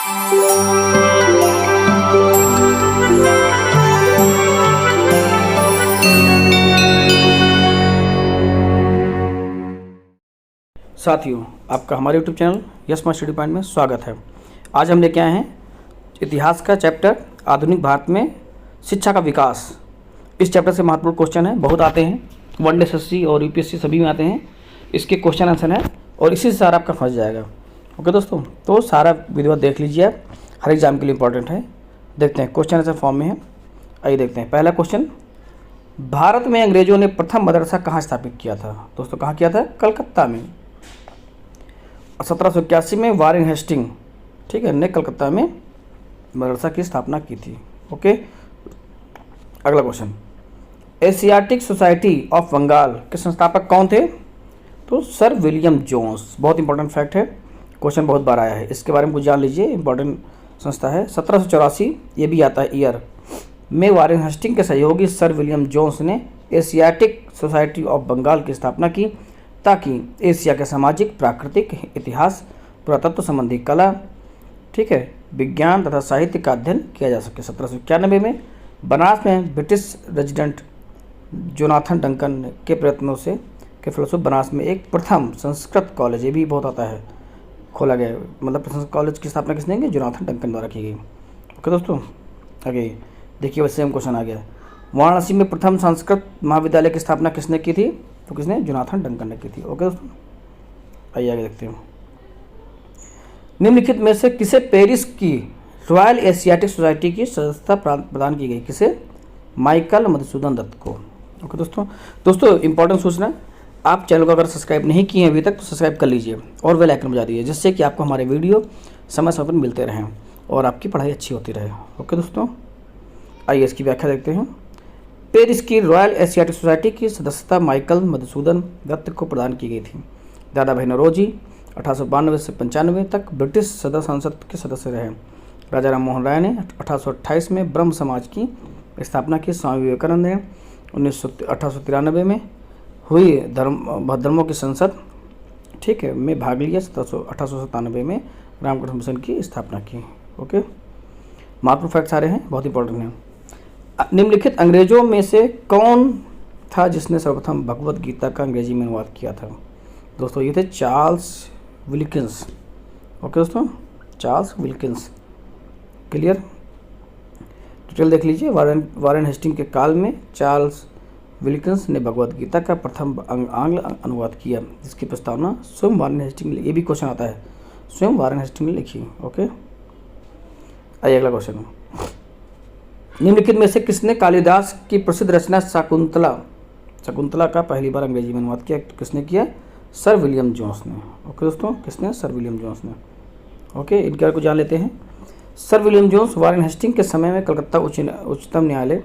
साथियों, आपका हमारे YouTube channel yes my study point में स्वागत है। आज हम लेके आए हैं इतिहास का चैप्टर आधुनिक भारत में शिक्षा का विकास। इस चैप्टर से महत्वपूर्ण क्वेश्चन है, बहुत आते हैं, वनडे एसएससी और यूपीएससी सभी में आते हैं। इसके क्वेश्चन आंसर है और इसी से सारा आपका फंस जाएगा। ओके दोस्तों, तो सारा वीडियो देख लीजिए आप, हर एग्जाम के लिए इंपॉर्टेंट है। देखते हैं क्वेश्चन आंसर फॉर्म में है। आइए देखते हैं पहला क्वेश्चन। भारत में अंग्रेजों ने प्रथम मदरसा कहाँ स्थापित किया था? दोस्तों कहाँ किया था? कलकत्ता में। 1781 में वारेन हेस्टिंग, ठीक है, ने कलकत्ता में मदरसा की स्थापना की थी। ओके, अगला question. Asiatic Society of Bengal के संस्थापक कौन थे? तो सर विलियम जोन्स। बहुत इंपॉर्टेंट फैक्ट है, क्वेश्चन बहुत बार आया है, इसके बारे में कुछ जान लीजिए। इंपॉर्टेंट संस्था है। 1784 ये भी आता है ईयर में वारेन हेस्टिंग के सहयोगी सर विलियम जोन्स ने एशियाटिक सोसाइटी ऑफ बंगाल की स्थापना की ताकि एशिया के सामाजिक, प्राकृतिक, इतिहास, पुरातत्व संबंधी कला, ठीक है, विज्ञान तथा साहित्य का अध्ययन किया जा सके। 1791 में बनारस में ब्रिटिश रेजिडेंट जोनाथन डंकन के प्रयत्नों से के फलस्वरूप बनारस में एक प्रथम संस्कृत कॉलेज, ये भी बहुत आता है, खोला गया। मतलब संस्कृत कॉलेज की स्थापना किसने की? जोनाथन डंकन द्वारा की गई। ओके दोस्तों, आगे देखिए वैसे सेम क्वेश्चन आ गया। वाराणसी में प्रथम संस्कृत महाविद्यालय की स्थापना किसने की थी? तो किसने? जोनाथन डंकन ने की थी। ओके दोस्तों, आइए आगे देखते हैं। निम्नलिखित में से किसे पेरिस की रॉयल एशियाटिक सोसाइटी की सदस्यता प्रदान की गई? किसे? माइकल मधुसूदन दत्त को। ओके दोस्तों इंपॉर्टेंट सूचना, आप चैनल को अगर सब्सक्राइब नहीं किए हैं अभी तक तो सब्सक्राइब कर लीजिए और बेल आइकन बजा दीजिए, जिससे कि आपको हमारे वीडियो समय समय पर मिलते रहें और आपकी पढ़ाई अच्छी होती रहे। ओके दोस्तों, आइए इसकी व्याख्या देखते हैं। पेरिस की रॉयल एशियाटिक सोसाइटी की सदस्यता माइकल मधुसूदन दत्त को प्रदान की गई थी। दादा भाई नौरोजी 1892 से 95 तक ब्रिटिश सदस्य संसद के सदस्य रहे। राजा राम मोहन राय ने 1828 में ब्रह्म समाज की स्थापना की। स्वामी विवेकानंद ने 1893 में हुई धर्मों की संसद, ठीक है, में भाग लिया। 1897 में रामकृष्ण मिशन की स्थापना की। ओके, महत्वपूर्ण फैक्ट सारे हैं, बहुत इंपॉर्टेंट हैं। निम्नलिखित अंग्रेजों में से कौन था जिसने सर्वप्रथम भगवत गीता का अंग्रेजी में अनुवाद किया था? दोस्तों ये थे चार्ल्स विल्किंस। ओके दोस्तों, चार्ल्स विल्किंस। क्लियर? डिटेल देख लीजिए। वारेन हेस्टिंग के काल में चार्ल्स विल्किंस ने भगवत गीता का प्रथम आंग्ल अनुवाद किया, जिसकी प्रस्तावना स्वयं वारेन हेस्टिंग ने, ये भी क्वेश्चन आता है, स्वयं वारेन हेस्टिंग ने लिखी। ओके, आइए अगला क्वेश्चन। निम्नलिखित में से किसने कालिदास की प्रसिद्ध रचना शकुंतला का पहली बार अंग्रेजी में अनुवाद किया? किसने किया? सर विलियम जोन्स ने। ओके दोस्तों, किसने? सर विलियम जोन्स ने। ओके, इनके बारे को जान लेते हैं। Sir William Jones Warren Hasting के समय में कलकत्ता उच्चतम न्यायालय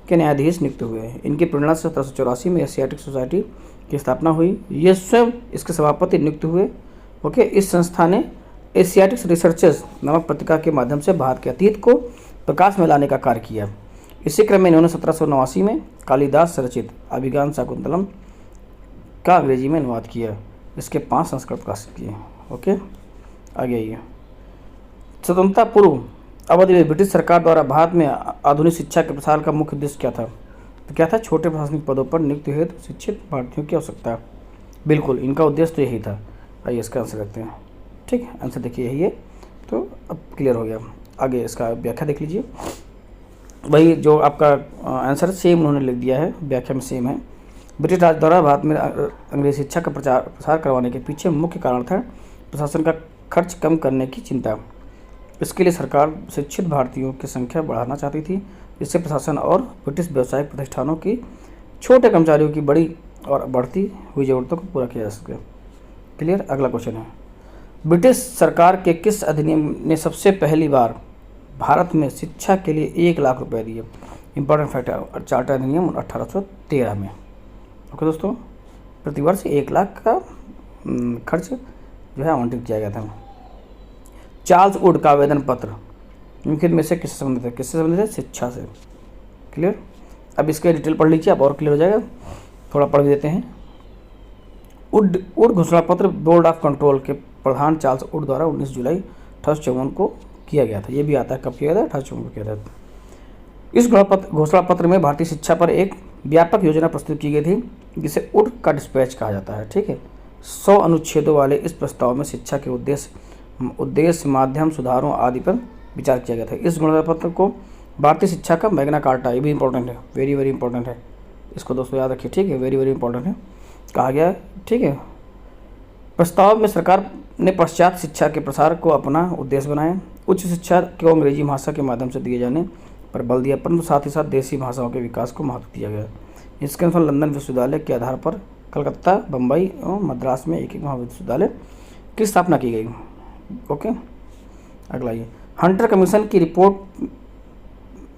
के न्यायाधीश नियुक्त हुए हैं। इनकी प्रेरणा से 1784 में एशियाटिक सोसाइटी की स्थापना हुई। ये स्वयं इसके सभापति नियुक्त हुए। ओके, इस संस्था ने एशियाटिक्स रिसर्चेस नामक पत्रिका के माध्यम से भारत के अतीत को प्रकाश में लाने का कार्य किया। इसी क्रम में इन्होंने 1789 में कालिदास रचित अभिज्ञान शाकुंतलम का अंग्रेजी में अनुवाद किया। इसके 5 संस्करण प्रकाशित किए। ओके, आगे आइए। स्वतंत्रता पूर्व अवधि में ब्रिटिश सरकार द्वारा भारत में आधुनिक शिक्षा के प्रसार का मुख्य उद्देश्य क्या था? तो क्या था? छोटे प्रशासनिक पदों पर नियुक्ति हेतु शिक्षित भारतीयों की आवश्यकता। बिल्कुल, इनका उद्देश्य तो यही था। आइए इसका आंसर देखते हैं। ठीक है, आंसर देखिए यही है। तो अब क्लियर हो गया। आगे इसका व्याख्या देख लीजिए। वही जो आपका आंसर सेम उन्होंने लिख दिया है, व्याख्या में सेम है। ब्रिटिश राज द्वारा भारत में अंग्रेजी शिक्षा का प्रसार करवाने के पीछे मुख्य कारण था प्रशासन का खर्च कम करने की चिंता। इसके लिए सरकार शिक्षित भारतीयों की संख्या बढ़ाना चाहती थी, जिससे प्रशासन और ब्रिटिश व्यावसायिक प्रतिष्ठानों की छोटे कर्मचारियों की बड़ी और बढ़ती हुई ज़रूरतों को पूरा किया जा सके। क्लियर? अगला क्वेश्चन है, ब्रिटिश सरकार के किस अधिनियम ने सबसे पहली बार भारत में शिक्षा के लिए 1 लाख रुपए दिए? इंपॉर्टेंट फैक्ट है, चार्टर अधिनियम 1813 में। ओके दोस्तों, प्रतिवर्ष 1 लाख का खर्च जो है आवंटित किया गया था। चार्ल्स वुड का आवेदन पत्र निम्नलिखित में से किससे संबंधित है? किससे संबंधित है? शिक्षा से। क्लियर? अब इसके डिटेल पढ़ लीजिए, आप और क्लियर हो जाएगा। थोड़ा पढ़ देते हैं। वुड घोषणा पत्र बोर्ड ऑफ कंट्रोल के प्रधान चार्ल्स वुड द्वारा 19 जुलाई 1854 को किया गया था। ये भी आता है, कब किया गया था, 1854 को किया था। इस घोषणा पत्र में भारतीय शिक्षा पर एक व्यापक योजना प्रस्तुत की गई थी जिसे उड का डिस्पैच कहा जाता है। ठीक है, 100 अनुच्छेदों वाले इस प्रस्ताव में शिक्षा के उद्देश्य, माध्यम, सुधारों आदि पर विचार किया गया था। इस घोषणा पत्र को भारतीय शिक्षा का मैग्ना कार्टा, ये भी इंपॉर्टेंट है, वेरी वेरी इंपॉर्टेंट है, इसको दोस्तों याद रखिए। ठीक है, वेरी वेरी इंपॉर्टेंट है, कहा गया है। ठीक है, प्रस्ताव में सरकार ने पश्चात शिक्षा के प्रसार को अपना उद्देश्य बनाया। उच्च शिक्षा को अंग्रेजी भाषा के माध्यम से दिए जाने पर बल दिया, परंतु साथ ही साथ देसी भाषाओं के विकास को महत्व दिया गया। इसके अनुसार लंदन विश्वविद्यालय के आधार पर कलकत्ता, बम्बई और मद्रास में एक महाविद्यालय की स्थापना की गई। ओके, अगला ये हंटर कमीशन की रिपोर्ट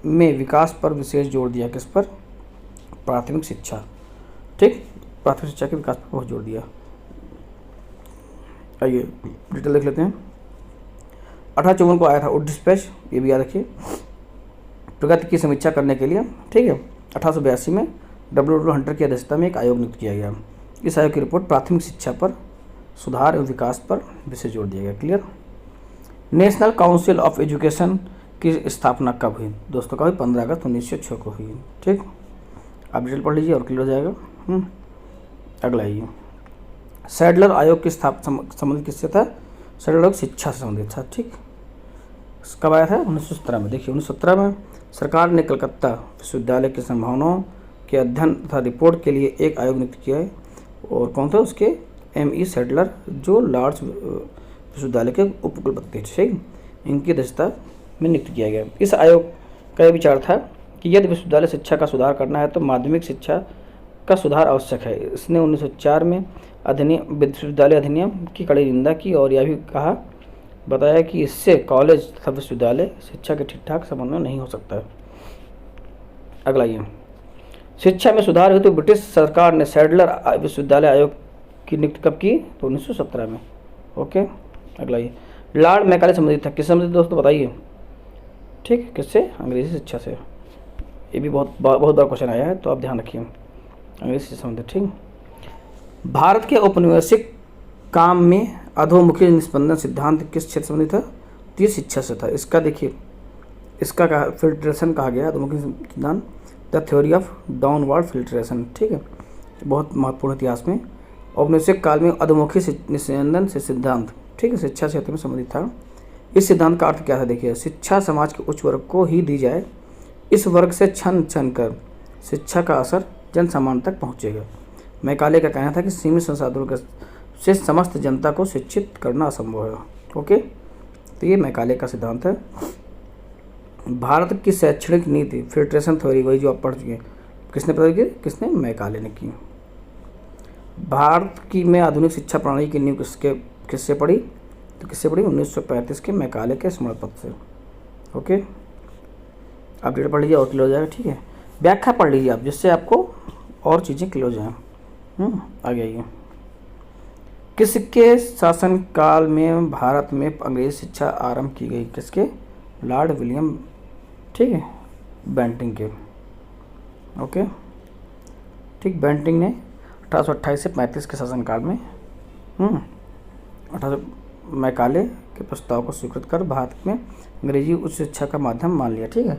में विकास पर विशेष जोर दिया। किस पर? प्राथमिक शिक्षा। ठीक, प्राथमिक शिक्षा के विकास पर बहुत जोर दिया। आइए डिटेल देख लेते हैं। 1854 को आया था उड डिस्पैच, ये भी याद रखिए, प्रगति की समीक्षा करने के लिए। ठीक है, 1882 में डब्ल्यू हंटर की अध्यक्षता में एक आयोग नियुक्त किया गया। इस आयोग की रिपोर्ट प्राथमिक शिक्षा पर सुधार एवं विकास पर विशेष जोर दिया गया। Clear. National council of education की स्थापना कब हुई दोस्तों? कब हुई? 15 अगस्त 1906 को हुई। ठीक, आप डिटेल पढ़ लीजिए और क्लियर हो जाएगा। अगला ये सैडलर आयोग की संबंधित किससे था? सैडलर आयोग शिक्षा से संबंधित था। ठीक, कब आया था? 1917 में। देखिए 1917 में सरकार ने कलकत्ता विश्वविद्यालय की संभावनाओं के अध्ययन तथा रिपोर्ट के लिए एक आयोग नियुक्त किया है। और कौन था उसके? M.E. सैडलर, जो लॉर्ड्स विश्वविद्यालय के उपकुलपति थे। इनकी अध्यक्षता में नियुक्त किया गया। इस आयोग का यह विचार था कि यदि विश्वविद्यालय शिक्षा का सुधार करना है तो माध्यमिक शिक्षा का सुधार आवश्यक है। इसने 1904 में विश्वविद्यालय अधिनियम की कड़ी निंदा की और यह भी बताया कि इससे कॉलेज तथा विश्वविद्यालय शिक्षा के ठीक ठाक समन्वय नहीं हो सकता है। अगला ये शिक्षा में सुधार हेतु ब्रिटिश सरकार ने सैडलर विश्वविद्यालय आयोग की नियुक्ति कब की? तो 1917 में। ओके, अगला ये लॉर्ड मैकाले संबंधित था। किससे संबंधित दोस्तों बताइए? ठीक, किससे? अंग्रेजी शिक्षा से। ये भी बहुत बड़ा क्वेश्चन आया है, तो आप ध्यान रखिए, अंग्रेजी से संबंधित। ठीक, भारत के औपनिवेशिक काम में अधोमुखी निस्पंदन सिद्धांत किस क्षेत्र से संबंधित था? तो ये शिक्षा से था। इसका देखिए, इसका कहा फिल्ट्रेशन कहा गया, अधोमुखी सिद्धांत, the theory of downward filtration. ठीक है, बहुत महत्वपूर्ण इतिहास में औपनिवेशिक काल में अधोमुखी निस्पंदन से सिद्धांत, ठीक है, शिक्षा क्षेत्र में संबंधित था। इस सिद्धांत का अर्थ क्या था? देखिए, शिक्षा समाज के उच्च वर्ग को ही दी जाए, इस वर्ग से छन छन कर शिक्षा का असर जन सामान्य तक पहुँचेगा। मैकाले का कहना था कि सीमित संसाधनों से समस्त जनता को शिक्षित करना असंभव है। ओके, तो ये मैकाले का सिद्धांत है। भारत की शैक्षणिक नीति फिल्ट्रेशन थ्योरी, वही जो आप पढ़ चुके हैं, किसने पता की? किसने? मैकाले ने की। भारत की में आधुनिक शिक्षा प्रणाली की नींव किससे पड़ी? तो किससे पड़ी? 1935 के मैकाले के स्मरण पत्र से। ओके, आप डेट पढ़ लीजिए और क्लियर हो जाएगा। ठीक है, व्याख्या पढ़ लीजिए आप, जिससे आपको और चीज़ें क्लियर हो जाएं। आगे आइए। किसके शासनकाल में भारत में अंग्रेजी शिक्षा आरंभ की गई? किसके? लॉर्ड विलियम, ठीक है, बेंटिंग के। ओके, ठीक, बेंटिंग ने 1828 से 35 के शासनकाल में 18 मैकाले के प्रस्ताव को स्वीकृत कर भारत में अंग्रेजी उच्च शिक्षा का माध्यम मान लिया। ठीक है,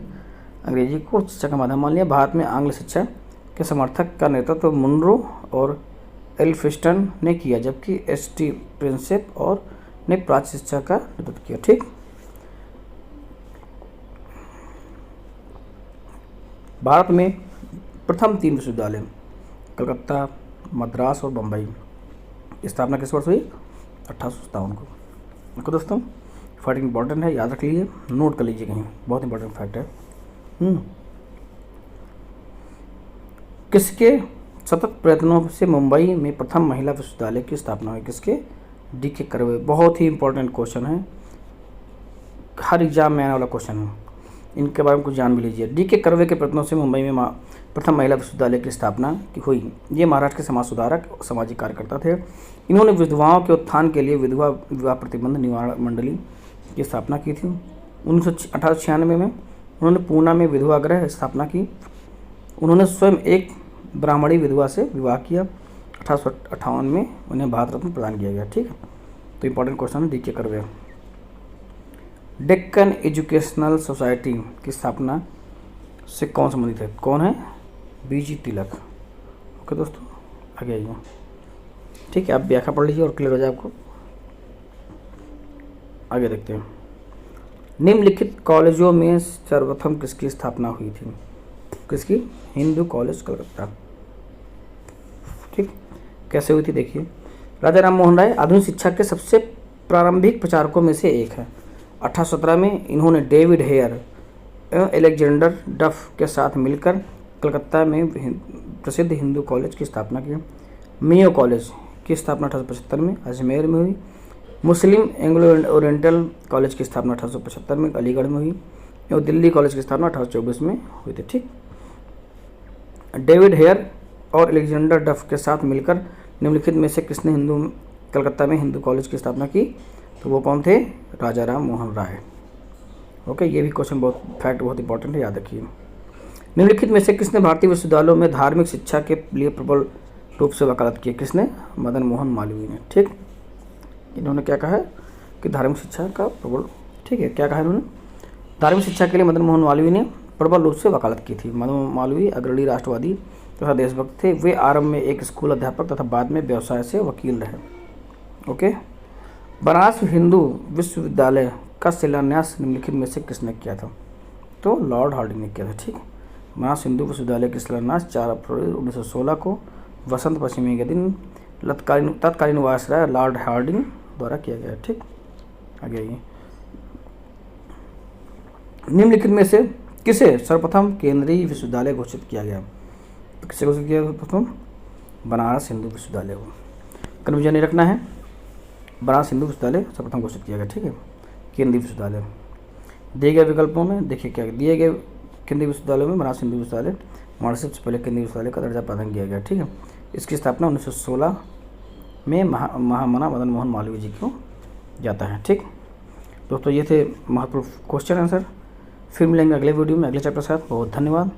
अंग्रेजी को उच्च शिक्षा का माध्यम मान लिया। भारत में आंग्ल शिक्षा के समर्थक का नेतृत्व मुनरो और एल्फिस्टन ने किया, जबकि S.T. प्रिंसेप और ने प्राच्य शिक्षा का नेतृत्व किया। ठीक, भारत में प्रथम 3 विश्वविद्यालय कलकत्ता, मद्रास और बम्बई की स्थापना किस वर्ष हुई? 1857 को। देखो दोस्तों, फैक्ट इंपॉर्टेंट है, याद रख लीजिए, नोट कर लीजिए कहीं, बहुत इंपॉर्टेंट फैक्ट है। किसके सतत प्रयत्नों से मुंबई में प्रथम महिला विश्वविद्यालय की स्थापना हुई? किसके? D.K. कर्वे। बहुत ही इंपॉर्टेंट क्वेश्चन है, हर एग्जाम में आने वाला क्वेश्चन है, इनके बारे में कुछ जान भी लीजिए। D.K. कर्वे के प्रयत्नों से मुंबई में प्रथम महिला विश्वविद्यालय की स्थापना हुई। ये महाराष्ट्र के समाज सुधारक और सामाजिक कार्यकर्ता थे। इन्होंने विधवाओं के उत्थान के लिए विधवा विवाह प्रतिबंध निवारण मंडली की स्थापना की थी। 1896 में उन्होंने पूना में विधवा गृह स्थापना की। उन्होंने स्वयं एक ब्राह्मणी विधवा से विवाह किया। 1858 में उन्हें भारत रत्न प्रदान किया गया। ठीक है, तो इंपॉर्टेंट क्वेश्चन है D.K. Curve. Deccan educational society की स्थापना से कौन संबंधित है? कौन है? बीजी तिलक। ओके दोस्तों, आगे आइए। ठीक है, आप व्याख्या पढ़ लीजिए और क्लियर हो जाए आपको। आगे देखते हैं। निम्नलिखित कॉलेजों में सर्वप्रथम किसकी स्थापना हुई थी? किसकी? हिंदू कॉलेज कलकत्ता। ठीक, कैसे हुई थी देखिए। राजा राम मोहन राय आधुनिक शिक्षा के सबसे प्रारंभिक प्रचारकों में से एक है। 1817 में इन्होंने डेविड हेयर एवं एलेक्जेंडर डफ के साथ मिलकर कलकत्ता में प्रसिद्ध हिंदू कॉलेज की स्थापना की। मियो कॉलेज की स्थापना 1875 में अजमेर में हुई। मुस्लिम एंग्लो ओरिएंटल कॉलेज की स्थापना 1875 में अलीगढ़ में हुई एवं दिल्ली कॉलेज की स्थापना 1824 में हुई थी। ठीक, डेविड हेयर और एलेक्जेंडर डफ के साथ मिलकर निम्नलिखित में से किसने कलकत्ता में हिंदू कॉलेज की स्थापना की? तो वो कौन थे? राजा राम मोहन राय। ओके, ये भी क्वेश्चन बहुत इंपॉर्टेंट है, याद रखिए। निम्नलिखित में से किसने भारतीय विश्वविद्यालयों में धार्मिक शिक्षा के लिए प्रबल रूप से वकालत की? किसने? मदन मोहन मालवीय ने। ठीक, इन्होंने क्या कहा कि धार्मिक शिक्षा का प्रबल, ठीक है, क्या कहा इन्होंने? धार्मिक शिक्षा के लिए मदन मोहन मालवीय ने प्रबल रूप से वकालत की थी। मदन मोहन मालवीय अग्रणी राष्ट्रवादी तथा देशभक्त थे। वे आरंभ में एक स्कूल अध्यापक तथा बाद में व्यवसाय से वकील रहे। ओके, बनारस हिंदू विश्वविद्यालय का शिलान्यास निम्नलिखित में से किसने किया था? तो लॉर्ड हार्डिंग ने किया था। ठीक, बनारस हिंदू विश्वविद्यालय के शिलान्यास 4 फरवरी 1916 को वसंत पंचमी के दिन तत्कालीन वायसराय लॉर्ड हार्डिंग द्वारा किया गया। ठीक, आगे आइए। निम्नलिखित में से किसे सर्वप्रथम केंद्रीय विश्वविद्यालय घोषित किया गया? तो किसे घोषित किया प्रथम? बनारस हिंदू विश्वविद्यालय को। कन्फ्यूजन नहीं रखना है, बनारस हिंदू विश्वविद्यालय सर्वप्रथम घोषित किया गया। ठीक है, केंद्रीय विश्वविद्यालय। दिए गए विकल्पों में देखिए क्या दिए गए। केंद्रीय विश्वविद्यालयों में बनारस हिंदू विश्वविद्यालय महर्षि से पहले केंद्रीय विश्वविद्यालय का दर्जा प्रदान किया गया। ठीक है, इसकी स्थापना 1916 में महामना मदन मोहन मालवीय जी को जाता है। ठीक दोस्तों, ये थे महत्वपूर्ण क्वेश्चन आंसर। फिर मिलेंगे अगले वीडियो में अगले चैप्टर के साथ। बहुत धन्यवाद।